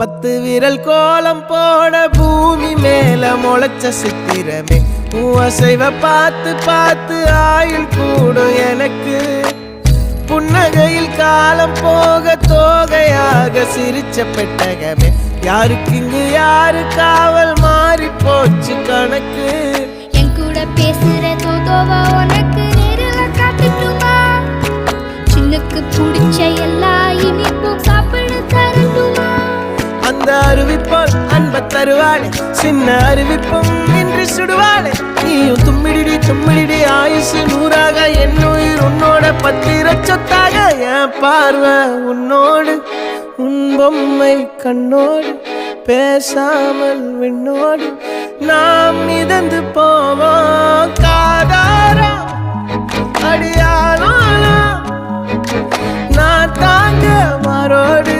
10 விரல் கோலம் போட பூமி மேல முளைச்ச சித்திரமே அசைவ பார்த்து பார்த்து ஆயுள் கூடும் எனக்கு புன்னகையில் காலம் போக தோகையாக சிரிச்ச பெட்டகமே யாருக்கு இங்கு யாரு காவல் மாறி போச்சு கணக்கு என் கூட பேசுற தோதோவா உனக்கு நேரில் காட்டுட்டுமா சின்னுக்கு பிடிச்ச எல்லா இனிப்பும் சாப்பிட தரட்டுமா அந்த அறிவிப்பால் அன்ப தருவாளே சின்ன அறிவிப்பும் இன்று சுடுவாளே நீயும் தும்மிடி தும்மிடி ஆயுசு 100ஆக என் உயிர் உன்னோட 10 சொத்தாக என் பார்வை உன்னோடு உன் பொம்மை கண்ணோடு பேசாமல் விண்ணோடு நாம் மிதந்து போவோம் காதாரா அடியாளோ நான் தாங்க மாறோடு